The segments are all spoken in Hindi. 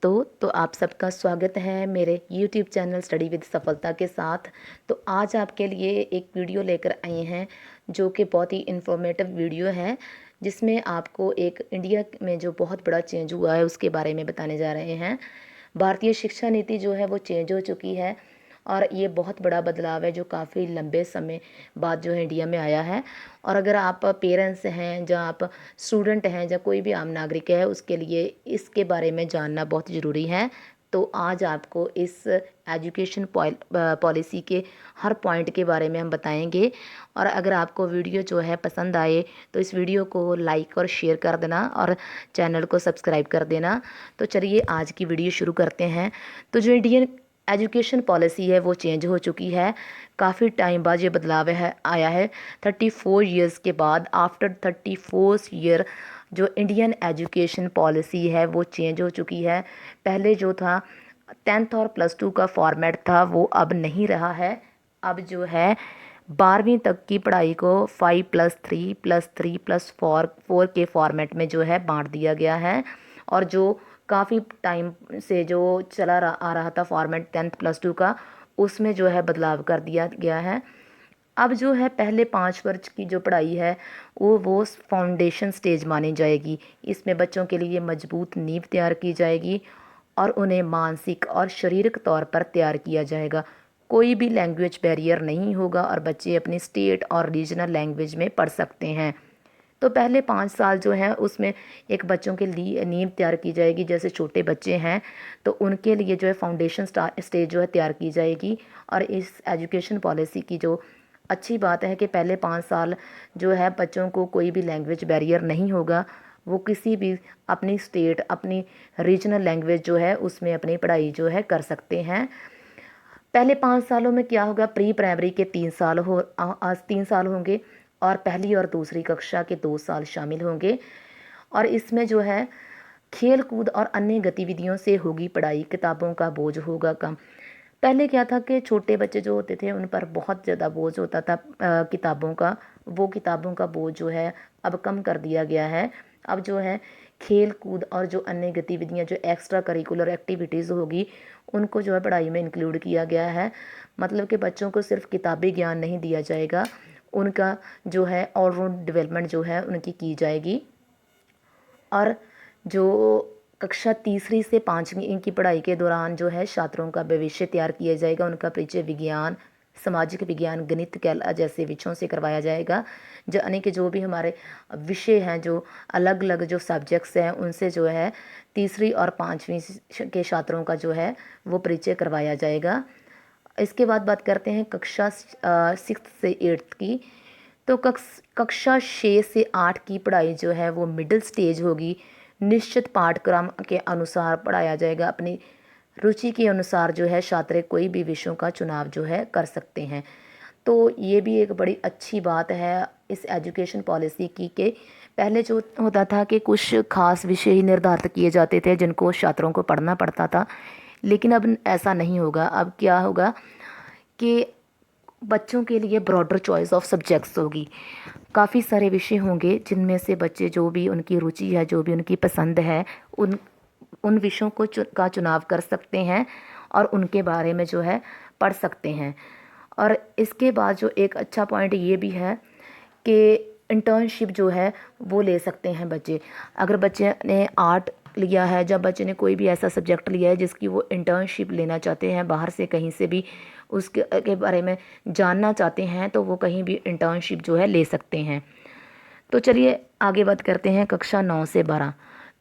दोस्तों, तो आप सबका स्वागत है मेरे YouTube चैनल स्टडी विद सफलता के साथ। तो आज आपके लिए एक वीडियो लेकर आए हैं जो कि बहुत ही इन्फॉर्मेटिव वीडियो है, जिसमें आपको एक इंडिया में जो बहुत बड़ा चेंज हुआ है उसके बारे में बताने जा रहे हैं। भारतीय शिक्षा नीति जो है वो चेंज हो चुकी है और ये बहुत बड़ा बदलाव है जो काफ़ी लंबे समय बाद जो है इंडिया में आया है। और अगर आप पेरेंट्स हैं या आप स्टूडेंट हैं या कोई भी आम नागरिक है, उसके लिए इसके बारे में जानना बहुत ज़रूरी है। तो आज आपको इस एजुकेशन पॉलिसी के हर पॉइंट के बारे में हम बताएंगे। और अगर आपको वीडियो जो है पसंद आए तो इस वीडियो को लाइक और शेयर कर देना और चैनल को सब्सक्राइब कर देना। तो चलिए आज की वीडियो शुरू करते हैं। तो जो इंडियन एजुकेशन पॉलिसी है वो चेंज हो चुकी है। काफ़ी टाइम बाद ये बदलाव है आया है। 34 ईयर्स के बाद, आफ्टर 34 ईयर जो इंडियन एजुकेशन पॉलिसी है वो चेंज हो चुकी है। पहले जो था 10th और +2 का फॉर्मेट था वो अब नहीं रहा है। अब जो है 12वीं तक की पढ़ाई को 5+3+3+4 के फॉर्मेट में जो है बांट दिया गया है। और जो काफ़ी टाइम से जो आ रहा था फॉर्मेट 10th+2 का, उसमें जो है बदलाव कर दिया गया है। अब जो है पहले 5 वर्ष की जो पढ़ाई है वो फाउंडेशन स्टेज मानी जाएगी। इसमें बच्चों के लिए मजबूत नींव तैयार की जाएगी और उन्हें मानसिक और शारीरिक तौर पर तैयार किया जाएगा। कोई भी लैंग्वेज बैरियर नहीं होगा और बच्चे अपनी स्टेट और रीजनल लैंग्वेज में पढ़ सकते हैं। तो पहले 5 साल जो है उसमें एक बच्चों के लिए नींव तैयार की जाएगी। जैसे छोटे बच्चे हैं तो उनके लिए जो है फाउंडेशन स्टेज जो है तैयार की जाएगी। और इस एजुकेशन पॉलिसी की जो अच्छी बात है कि पहले 5 साल जो है बच्चों को कोई भी लैंग्वेज बैरियर नहीं होगा। वो किसी भी अपनी स्टेट, अपनी रीजनल लैंग्वेज जो है उसमें अपनी पढ़ाई जो है कर सकते हैं। पहले 5 सालों में क्या होगा, प्री प्राइमरी के 3 साल आज 3 साल होंगे और पहली और दूसरी कक्षा के 2 साल शामिल होंगे। और इसमें जो है खेल कूद और अन्य गतिविधियों से होगी पढ़ाई, किताबों का बोझ होगा कम। पहले क्या था कि छोटे बच्चे जो होते थे उन पर बहुत ज़्यादा बोझ होता था किताबों का। वो किताबों का बोझ जो है अब कम कर दिया गया है। अब जो है खेल कूद और जो अन्य गतिविधियां, जो एक्स्ट्रा करिकुलर एक्टिविटीज़ होगी, उनको जो है पढ़ाई में इंक्लूड किया गया है। मतलब कि बच्चों को सिर्फ किताबी ज्ञान नहीं दिया जाएगा, उनका जो है ऑलराउंड डेवलपमेंट जो है उनकी की जाएगी। और जो कक्षा तीसरी से 5वीं इनकी पढ़ाई के दौरान जो है छात्रों का भविष्य तैयार किया जाएगा। उनका परिचय विज्ञान, सामाजिक विज्ञान, गणित, कला जैसे विषयों से करवाया जाएगा। यानी कि जो भी हमारे विषय हैं, जो अलग अलग जो सब्जेक्ट्स हैं, उनसे जो है तीसरी और 5वीं के छात्रों का जो है वो परिचय करवाया जाएगा। इसके बाद बात करते हैं कक्षा 6 से 8 की। तो कक्षा 6 से 8 की पढ़ाई जो है वो मिडिल स्टेज होगी। निश्चित पाठ्यक्रम के अनुसार पढ़ाया जाएगा। अपनी रुचि के अनुसार जो है छात्र कोई भी विषयों का चुनाव जो है कर सकते हैं। तो ये भी एक बड़ी अच्छी बात है इस एजुकेशन पॉलिसी की कि पहले जो होता था कि कुछ खास विषय ही निर्धारित किए जाते थे जिनको छात्रों को पढ़ना पड़ता था, लेकिन अब ऐसा नहीं होगा। अब क्या होगा कि बच्चों के लिए ब्रॉडर चॉइस ऑफ सब्जेक्ट्स होगी। काफ़ी सारे विषय होंगे जिनमें से बच्चे जो भी उनकी रुचि है, जो भी उनकी पसंद है, उन उन विषयों का चुनाव कर सकते हैं और उनके बारे में जो है पढ़ सकते हैं। और इसके बाद जो एक अच्छा पॉइंट ये भी है कि इंटर्नशिप जो है वो ले सकते हैं बच्चे। अगर बच्चे ने आर्ट लिया है, जब बच्चे ने कोई भी ऐसा सब्जेक्ट लिया है जिसकी वो इंटर्नशिप लेना चाहते हैं, बाहर से कहीं से भी उसके के बारे में जानना चाहते हैं, तो वो कहीं भी इंटर्नशिप जो है ले सकते हैं। तो चलिए आगे बात करते हैं कक्षा 9 से 12।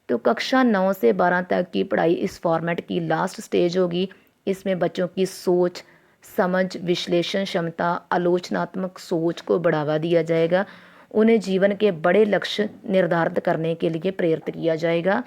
तो कक्षा 9 से 12 तक की पढ़ाई इस फॉर्मेट की लास्ट स्टेज होगी। इसमें बच्चों की सोच, समझ, विश्लेषण क्षमता, आलोचनात्मक सोच को बढ़ावा दिया जाएगा। उन्हें जीवन के बड़े लक्ष्य निर्धारित करने के लिए प्रेरित किया जाएगा।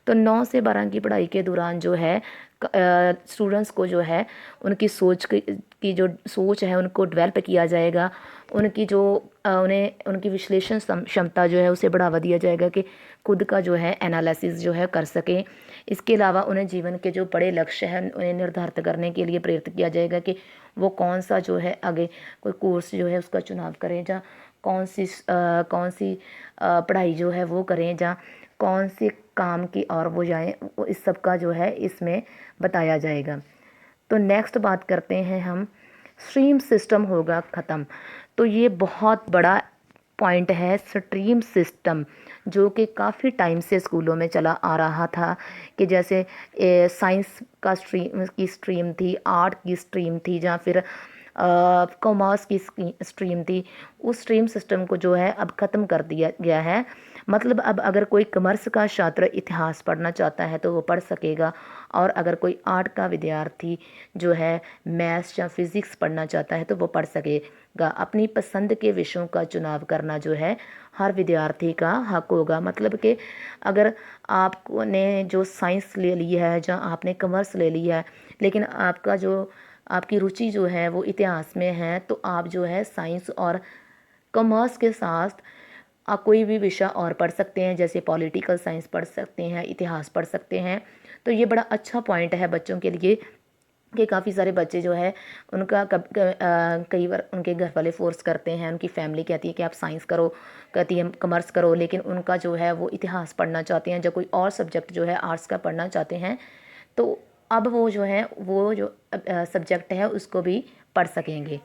तो 9 से 12 की पढ़ाई के दौरान जो है स्टूडेंट्स को जो है उनकी सोच की जो सोच है उनको डेवलप किया जाएगा। उनकी जो उन्हें उनकी विश्लेषण क्षमता जो है उसे बढ़ावा दिया जाएगा कि खुद का जो है एनालिसिस जो है कर सकें। इसके अलावा उन्हें जीवन के जो बड़े लक्ष्य हैं उन्हें निर्धारित करने के लिए प्रेरित किया जाएगा कि वो कौन सा जो है आगे कोई कोर्स जो है उसका चुनाव करें, या कौन सी पढ़ाई जो है वो करें, या कौन सी काम की और वो जाएँ, इस सब का जो है इसमें बताया जाएगा। तो नेक्स्ट बात करते हैं हम, स्ट्रीम सिस्टम होगा ख़त्म। तो ये बहुत बड़ा पॉइंट है, स्ट्रीम सिस्टम, जो कि काफ़ी टाइम से स्कूलों में चला आ रहा था कि जैसे साइंस का स्ट्रीम थी, आर्ट की स्ट्रीम थी, या फिर कॉमर्स की स्ट्रीम थी। उस स्ट्रीम सिस्टम को जो है अब ख़त्म कर दिया गया है। मतलब अब अगर कोई कॉमर्स का छात्र इतिहास पढ़ना चाहता है तो वो पढ़ सकेगा, और अगर कोई आर्ट का विद्यार्थी जो है मैथ्स या फिज़िक्स पढ़ना चाहता है तो वो पढ़ सकेगा। अपनी पसंद के विषयों का चुनाव करना जो है हर विद्यार्थी का हक होगा। मतलब कि अगर आपने जो साइंस ले ली है या आपने कॉमर्स ले ली है, लेकिन आपकी रुचि जो है वो इतिहास में है, तो आप जो है साइंस और कॉमर्स के साथ कोई भी विषय और पढ़ सकते हैं, जैसे पॉलिटिकल साइंस पढ़ सकते हैं, इतिहास पढ़ सकते हैं। तो ये बड़ा अच्छा पॉइंट है बच्चों के लिए कि काफ़ी सारे बच्चे जो है उनका कई बार उनके घर वाले फोर्स करते हैं, उनकी फैमिली कहती है कि आप साइंस करो, कहती है कॉमर्स करो, लेकिन उनका जो है वो इतिहास पढ़ना चाहते हैं, या कोई और सब्जेक्ट जो है आर्ट्स का पढ़ना चाहते हैं, तो अब वो जो है वो जो सब्जेक्ट है उसको भी पढ़ सकेंगे।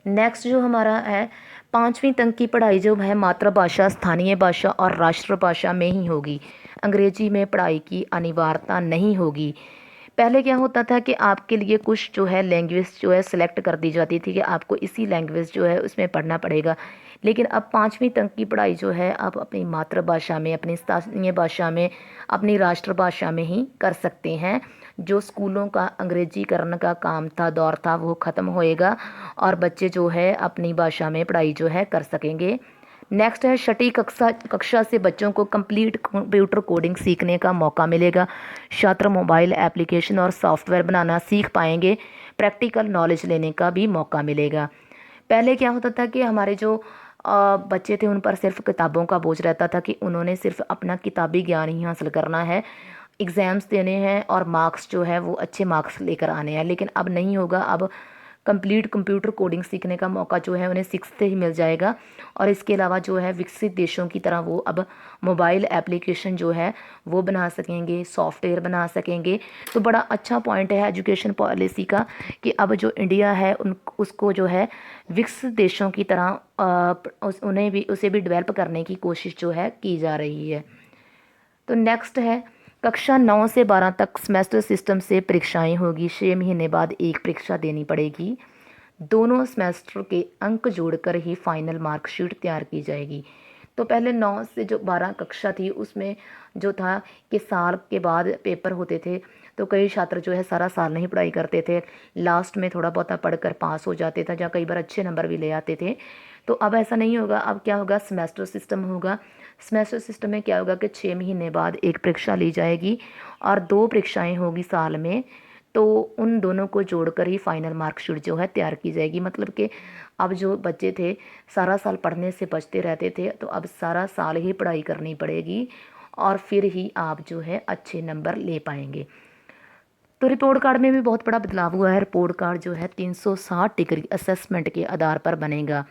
नेक्स्ट जो हमारा है, 5वीं तक की पढ़ाई जो है मातृभाषा, स्थानीय भाषा और राष्ट्रभाषा में ही होगी। अंग्रेजी में पढ़ाई की अनिवार्यता नहीं होगी। पहले क्या होता था कि आपके लिए कुछ जो है लैंग्वेज जो है सिलेक्ट कर दी जाती थी कि आपको इसी लैंग्वेज जो है उसमें पढ़ना पड़ेगा, लेकिन अब 5वीं तक की पढ़ाई जो है आप अपनी मातृभाषा में, अपनी स्थानीय भाषा में, अपनी राष्ट्रभाषा में ही कर सकते हैं। जो स्कूलों का अंग्रेजीकरण का काम था, दौर था, वो ख़त्म होएगा और बच्चे जो है अपनी भाषा में पढ़ाई जो है कर सकेंगे। नेक्स्ट है, छठी कक्षा से बच्चों को कंप्लीट कंप्यूटर कोडिंग सीखने का मौका मिलेगा। छात्र मोबाइल एप्लीकेशन और सॉफ्टवेयर बनाना सीख पाएंगे। प्रैक्टिकल नॉलेज लेने का भी मौका मिलेगा। पहले क्या होता था कि हमारे जो बच्चे थे उन पर सिर्फ किताबों का बोझ रहता था कि उन्होंने सिर्फ अपना किताबी ज्ञान ही हासिल करना है, एग्ज़ाम्स देने हैं और मार्क्स जो है वो अच्छे मार्क्स लेकर आने हैं। लेकिन अब नहीं होगा। अब कंप्लीट कंप्यूटर कोडिंग सीखने का मौका जो है उन्हें 6th से ही मिल जाएगा। और इसके अलावा जो है विकसित देशों की तरह वो अब मोबाइल एप्लीकेशन जो है वो बना सकेंगे, सॉफ्टवेयर बना सकेंगे। तो बड़ा अच्छा पॉइंट है एजुकेशन पॉलिसी का कि अब जो इंडिया है उसको जो है विकसित देशों की तरह उसे भी डेवलप करने की कोशिश जो है की जा रही है। तो नेक्स्ट है, कक्षा 9 से 12 तक सेमेस्टर सिस्टम से परीक्षाएं होगी। 6 महीने बाद एक परीक्षा देनी पड़ेगी। दोनों सेमेस्टर के अंक जोड़कर ही फाइनल मार्कशीट तैयार की जाएगी। तो पहले 9 से जो 12 कक्षा थी उसमें जो था कि साल के बाद पेपर होते थे, तो कई छात्र जो है सारा साल नहीं पढ़ाई करते थे, लास्ट में थोड़ा बहुत पढ़कर पास हो जाते थे, या कई बार अच्छे नंबर भी ले आते थे। तो अब ऐसा नहीं होगा। अब क्या होगा, सेमेस्टर सिस्टम होगा। सेमेस्टर सिस्टम में क्या होगा कि 6 महीने बाद एक परीक्षा ली जाएगी और 2 परीक्षाएं होगी साल में। तो उन दोनों को जोड़कर ही फाइनल मार्कशीट जो है तैयार की जाएगी। मतलब कि अब जो बच्चे थे सारा साल पढ़ने से बचते रहते थे, तो अब सारा साल ही पढ़ाई करनी पड़ेगी और फिर ही आप जो है अच्छे नंबर ले पाएंगे। तो रिपोर्ट कार्ड में भी बहुत बड़ा बदलाव हुआ है। रिपोर्ट कार्ड जो है 360 डिग्री असेसमेंट के आधार पर बनेगा।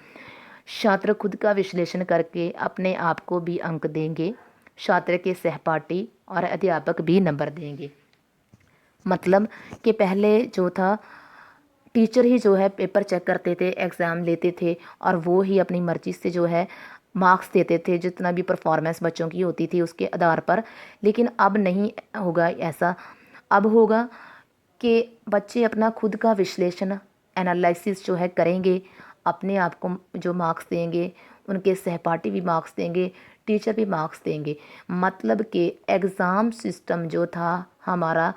छात्र खुद का विश्लेषण करके अपने आप को भी अंक देंगे। छात्र के सहपाठी और अध्यापक भी नंबर देंगे। मतलब कि पहले जो था टीचर ही जो है पेपर चेक करते थे, एग्ज़ाम लेते थे और वो ही अपनी मर्ज़ी से जो है मार्क्स देते थे, जितना भी परफॉर्मेंस बच्चों की होती थी उसके आधार पर। लेकिन अब नहीं होगा ऐसा। अब होगा कि बच्चे अपना खुद का विश्लेषण, एनालिसिस जो है करेंगे, अपने आप को जो मार्क्स देंगे, उनके सहपाठी भी मार्क्स देंगे, टीचर भी मार्क्स देंगे। मतलब कि एग्ज़ाम सिस्टम जो था हमारा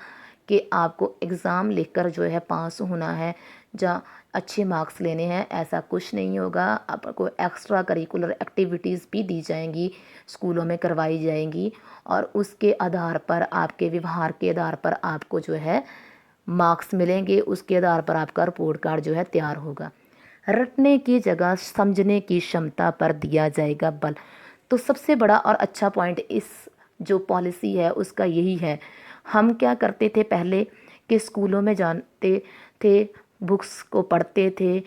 कि आपको एग्ज़ाम लिखकर जो है पास होना है या अच्छे मार्क्स लेने हैं, ऐसा कुछ नहीं होगा। आपको एक्स्ट्रा करिकुलर एक्टिविटीज़ भी दी जाएंगी, स्कूलों में करवाई जाएंगी और उसके आधार पर, आपके व्यवहार के आधार पर आपको जो है मार्क्स मिलेंगे। उसके आधार पर आपका रिपोर्ट कार्ड जो है तैयार होगा। रटने की जगह समझने की क्षमता पर दिया जाएगा बल। तो सबसे बड़ा और अच्छा पॉइंट इस जो पॉलिसी है उसका यही है। हम क्या करते थे पहले कि स्कूलों में जानते थे, बुक्स को पढ़ते थे,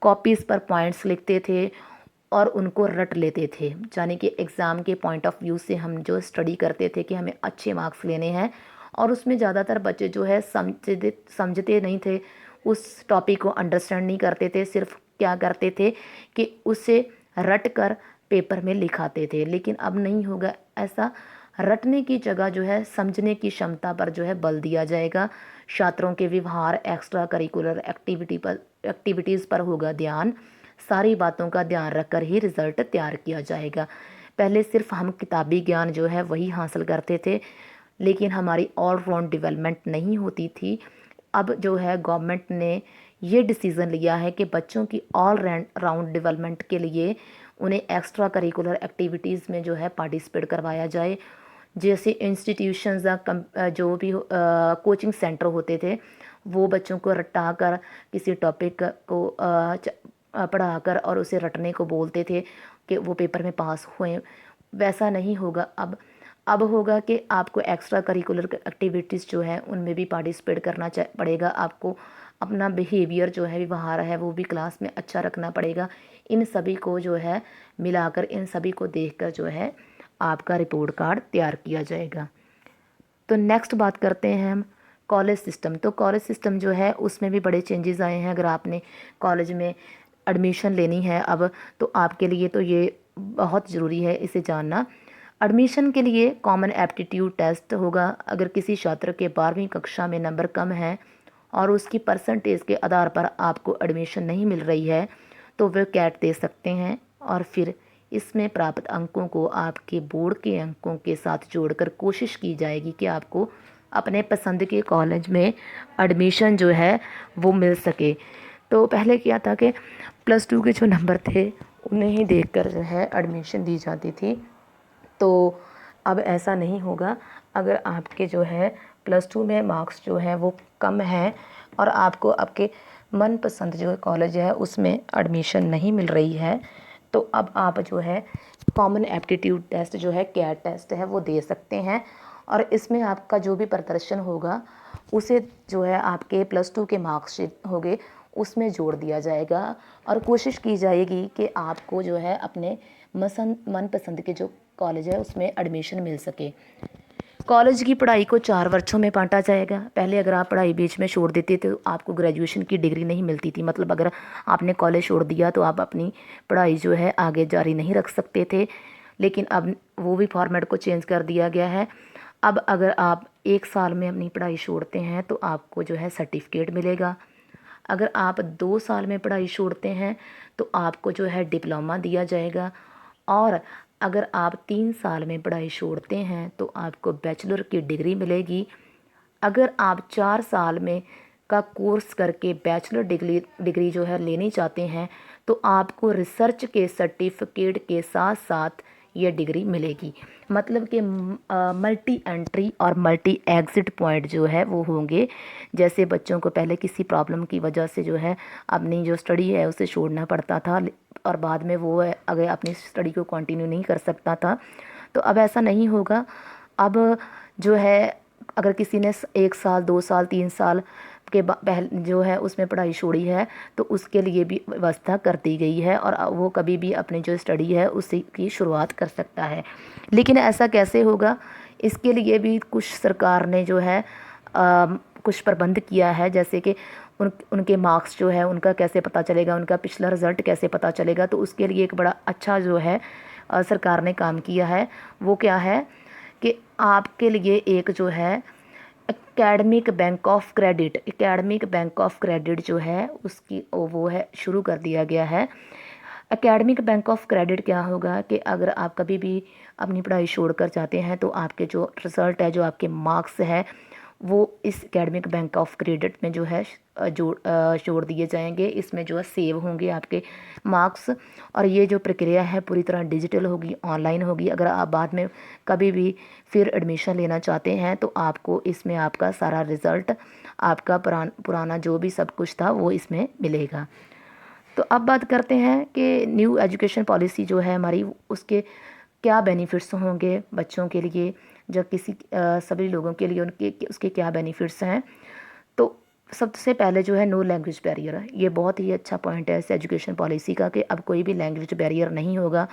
कॉपीज़ पर पॉइंट्स लिखते थे, और उनको रट लेते थे। यानी कि एग्ज़ाम के पॉइंट ऑफ व्यू से हम जो स्टडी करते थे कि हमें अच्छे मार्क्स लेने हैं, और उसमें ज़्यादातर बच्चे जो है समझते नहीं थे, उस टॉपिक को अंडरस्टैंड नहीं करते थे, सिर्फ क्या करते थे कि उसे रट कर पेपर में लिखाते थे। लेकिन अब नहीं होगा ऐसा। रटने की जगह जो है समझने की क्षमता पर जो है बल दिया जाएगा। छात्रों के व्यवहार, एक्स्ट्रा करिकुलर एक्टिविटीज़ पर होगा ध्यान। सारी बातों का ध्यान रखकर ही रिज़ल्ट तैयार किया जाएगा। पहले सिर्फ हम किताबी ज्ञान जो है वही हासिल करते थे, लेकिन हमारी ऑल राउंड डेवलपमेंट नहीं होती थी। अब जो है गवर्नमेंट ने ये डिसीज़न लिया है कि बच्चों की ऑल राउंड डेवलपमेंट के लिए उन्हें एक्स्ट्रा करिकुलर एक्टिविटीज़ में जो है पार्टिसिपेट करवाया जाए। जैसे इंस्टीट्यूशंस जो भी कोचिंग सेंटर होते थे, वो बच्चों को रटा कर किसी टॉपिक को पढ़ाकर और उसे रटने को बोलते थे कि वो पेपर में पास हुए। वैसा नहीं होगा अब होगा कि आपको एक्स्ट्रा करिकुलर एक्टिविटीज़ जो है उनमें भी पार्टिसिपेट करना पड़ेगा। आपको अपना बिहेवियर जो है, व्यवहार है, वो भी क्लास में अच्छा रखना पड़ेगा। इन सभी को जो है मिलाकर, इन सभी को देखकर जो है आपका रिपोर्ट कार्ड तैयार किया जाएगा। तो नेक्स्ट बात करते हैं हम कॉलेज सिस्टम। तो कॉलेज सिस्टम जो है उसमें भी बड़े चेंजेस आए हैं। अगर आपने कॉलेज में एडमिशन लेनी है अब, तो आपके लिए तो ये बहुत ज़रूरी है इसे जानना। एडमिशन के लिए कॉमन एप्टीट्यूड टेस्ट होगा। अगर किसी छात्र के 12वीं कक्षा में नंबर कम है और उसकी परसेंटेज के आधार पर आपको एडमिशन नहीं मिल रही है, तो वह कैट दे सकते हैं, और फिर इसमें प्राप्त अंकों को आपके बोर्ड के अंकों के साथ जोड़कर कोशिश की जाएगी कि आपको अपने पसंद के कॉलेज में एडमिशन जो है वो मिल सके। तो पहले क्या था कि +2 के जो नंबर थे उन्हें ही देखकर जो है एडमिशन दी जाती थी। तो अब ऐसा नहीं होगा। अगर आपके जो है +2 में मार्क्स जो है वो कम है और आपको आपके मनपसंद जो कॉलेज है उसमें एडमिशन नहीं मिल रही है, तो अब आप जो है कॉमन एप्टीट्यूड टेस्ट जो है, कैट टेस्ट है, वो दे सकते हैं। और इसमें आपका जो भी प्रदर्शन होगा उसे जो है आपके +2 के मार्क्सशीट होंगे उसमें जोड़ दिया जाएगा, और कोशिश की जाएगी कि आपको जो है अपने मनपसंद के जो कॉलेज है उसमें एडमिशन मिल सके। कॉलेज की पढ़ाई को 4 वर्षों में बांटा जाएगा। पहले अगर आप पढ़ाई बीच में छोड़ देते तो आपको ग्रेजुएशन की डिग्री नहीं मिलती थी। मतलब अगर आपने कॉलेज छोड़ दिया तो आप अपनी पढ़ाई जो है आगे जारी नहीं रख सकते थे। लेकिन अब वो भी फॉर्मेट को चेंज कर दिया गया है। अब अगर आप 1 साल में अपनी पढ़ाई छोड़ते हैं तो आपको जो है सर्टिफिकेट मिलेगा। अगर आप 2 साल में पढ़ाई छोड़ते हैं तो आपको जो है डिप्लोमा दिया जाएगा। और अगर आप 3 साल में पढ़ाई छोड़ते हैं तो आपको बैचलर की डिग्री मिलेगी। अगर आप 4 साल में का कोर्स करके बैचलर डिग्री जो है लेनी चाहते हैं तो आपको रिसर्च के सर्टिफिकेट के साथ साथ ये डिग्री मिलेगी। मतलब कि मल्टी एंट्री और मल्टी एग्ज़िट पॉइंट जो है वो होंगे। जैसे बच्चों को पहले किसी प्रॉब्लम की वजह से जो है अपनी जो स्टडी है उसे छोड़ना पड़ता था, और बाद में वो अगर अपनी स्टडी को कंटिन्यू नहीं कर सकता था, तो अब ऐसा नहीं होगा। अब जो है अगर किसी ने 1 साल, 2 साल, 3 साल के पहले जो है उसमें पढ़ाई छोड़ी है तो उसके लिए भी व्यवस्था कर दी गई है, और वो कभी भी अपनी जो स्टडी है उसी की शुरुआत कर सकता है। लेकिन ऐसा कैसे होगा, इसके लिए भी कुछ सरकार ने जो है कुछ प्रबंध किया है। जैसे कि उनके मार्क्स जो है उनका कैसे पता चलेगा, उनका पिछला रिज़ल्ट कैसे पता चलेगा। तो उसके लिए एक बड़ा अच्छा जो है सरकार ने काम किया है। वो क्या है कि आपके लिए एक जो है एकेडमिक बैंक ऑफ क्रेडिट जो है उसकी वो है शुरू कर दिया गया है। एकेडमिक बैंक ऑफ क्रेडिट क्या होगा कि अगर आप कभी भी अपनी पढ़ाई छोड़कर जाते हैं तो आपके जो रिज़ल्ट है, जो आपके मार्क्स है, वो इस एकेडमिक बैंक ऑफ क्रेडिट में जो है जोड़ दिए जाएंगे। इसमें जो है सेव होंगे आपके मार्क्स, और ये जो प्रक्रिया है पूरी तरह डिजिटल होगी, ऑनलाइन होगी। अगर आप बाद में कभी भी फिर एडमिशन लेना चाहते हैं तो आपको इसमें आपका सारा रिज़ल्ट, आपका पुराना जो भी सब कुछ था वो इसमें मिलेगा। तो अब बात करते हैं कि न्यू एजुकेशन पॉलिसी जो है हमारी, उसके क्या बेनिफिट्स होंगे बच्चों के लिए, जब किसी सभी लोगों के लिए उसके क्या बेनिफिट्स हैं। तो सबसे पहले जो है नो लैंग्वेज बैरियर, ये बहुत ही अच्छा पॉइंट है इस एजुकेशन पॉलिसी का कि अब कोई भी लैंग्वेज बैरियर नहीं होगा।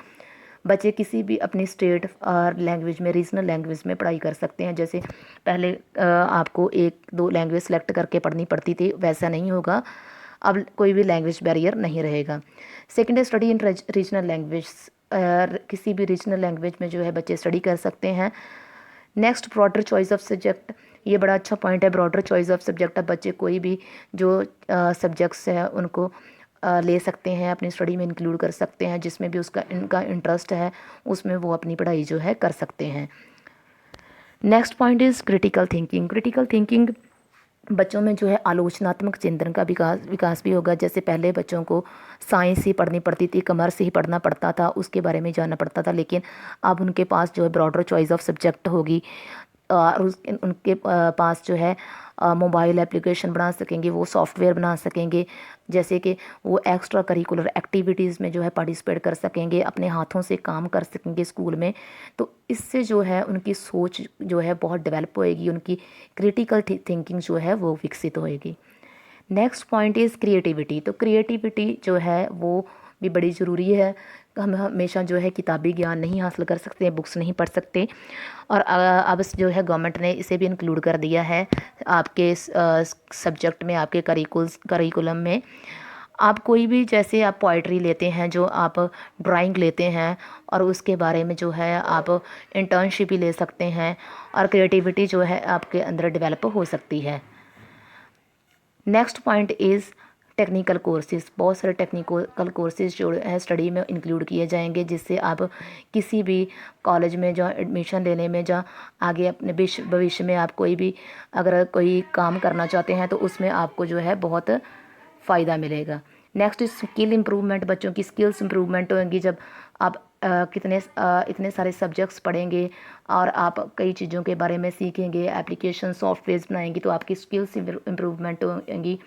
बच्चे किसी भी अपनी स्टेट और लैंग्वेज में, रीजनल लैंग्वेज में पढ़ाई कर सकते हैं। जैसे पहले आपको एक दो लैंग्वेज सेलेक्ट करके पढ़नी पड़ती थी, वैसा नहीं होगा। अब कोई भी लैंग्वेज बैरियर नहीं रहेगा। सेकेंड है स्टडी इन रीजनल लैंग्वेज, किसी भी रीजनल लैंग्वेज में जो है बच्चे स्टडी कर सकते हैं। Next broader choice of subject, ये बड़ा अच्छा पॉइंट है, ब्रॉडर चॉइस ऑफ सब्जेक्ट। अब बच्चे कोई भी जो सब्जेक्ट्स है उनको ले सकते हैं, अपनी स्टडी में इंक्लूड कर सकते हैं, जिसमें भी उसका इनका इंटरेस्ट है उसमें वो अपनी पढ़ाई जो है कर सकते हैं। Next point is critical thinking. Critical thinking बच्चों में जो है आलोचनात्मक चिंतन का विकास भी होगा। जैसे पहले बच्चों को साइंस ही पढ़नी पड़ती थी, कॉमर्स ही पढ़ना पड़ता था, उसके बारे में जानना पड़ता था, लेकिन अब उनके पास जो है ब्रॉडर चॉइस ऑफ सब्जेक्ट होगी और उनके पास जो है मोबाइल एप्लीकेशन बना सकेंगे, वो सॉफ्टवेयर बना सकेंगे, जैसे कि वो एक्स्ट्रा करिकुलर एक्टिविटीज़ में जो है पार्टिसिपेट कर सकेंगे, अपने हाथों से काम कर सकेंगे स्कूल में। तो इससे जो है उनकी सोच जो है बहुत डेवलप होएगी, उनकी क्रिटिकल थिंकिंग जो है वो विकसित होएगी। Next point is creativity. तो क्रिएटिविटी जो है वो भी बड़ी ज़रूरी है। हम हमेशा जो है किताबी ज्ञान नहीं हासिल कर सकते, बुक्स नहीं पढ़ सकते, और अब जो है गवर्नमेंट ने इसे भी इंक्लूड कर दिया है आपके सब्जेक्ट में, आपके करिकुलम में। आप कोई भी, जैसे आप पोइट्री लेते हैं, जो आप ड्राइंग लेते हैं, और उसके बारे में जो है आप इंटर्नशिप भी ले सकते हैं, और क्रिएटिविटी जो है आपके अंदर डेवलप हो सकती है। Next point is technical courses. बहुत सारे टेक्निकल कोर्सेज जो है स्टडी में इंक्लूड किए जाएंगे, जिससे आप किसी भी कॉलेज में जो एडमिशन लेने में, जो आगे अपने भविष्य में आप कोई भी अगर कोई काम करना चाहते हैं तो उसमें आपको जो है बहुत फ़ायदा मिलेगा। नेक्स्ट स्किल इम्प्रूवमेंट, बच्चों की स्किल्स इम्प्रूवमेंट होंगी जब आप इतने सारे सब्जेक्ट्स पढ़ेंगे और आप कई चीज़ों के बारे में सीखेंगे, एप्लीकेशन सॉफ्टवेयर बनाएंगे, तो आपकी स्किल्स इम्प्रूवमेंट होंगी।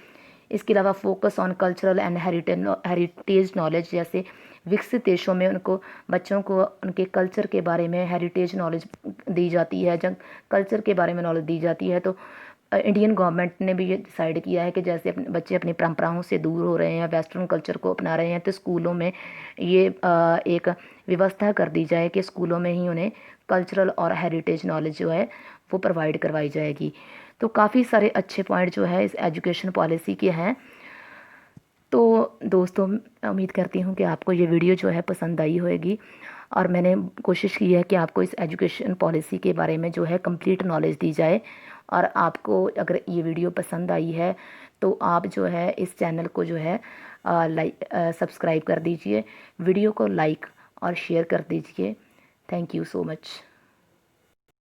इसके अलावा focus on cultural and heritage knowledge, जैसे विकसित देशों में उनको बच्चों को उनके कल्चर के बारे में हेरिटेज नॉलेज दी जाती है, जब कल्चर के बारे में नॉलेज दी जाती है। तो इंडियन गवर्नमेंट ने भी ये डिसाइड किया है कि जैसे अपने बच्चे अपनी परंपराओं से दूर हो रहे हैं, वेस्टर्न कल्चर को अपना रहे हैं, तो स्कूलों में ये एक व्यवस्था कर दी जाए कि स्कूलों में ही उन्हें कल्चरल और हेरिटेज नॉलेज जो है वो प्रोवाइड करवाई जाएगी। तो काफ़ी सारे अच्छे पॉइंट जो है इस एजुकेशन पॉलिसी के हैं। तो दोस्तों, उम्मीद करती हूँ कि आपको ये वीडियो जो है पसंद आई होगी, और मैंने कोशिश की है कि आपको इस एजुकेशन पॉलिसी के बारे में जो है कंप्लीट नॉलेज दी जाए। और आपको अगर ये वीडियो पसंद आई है तो आप जो है इस चैनल को जो है सब्सक्राइब कर दीजिए, वीडियो को लाइक और शेयर कर दीजिए। Thank you so much.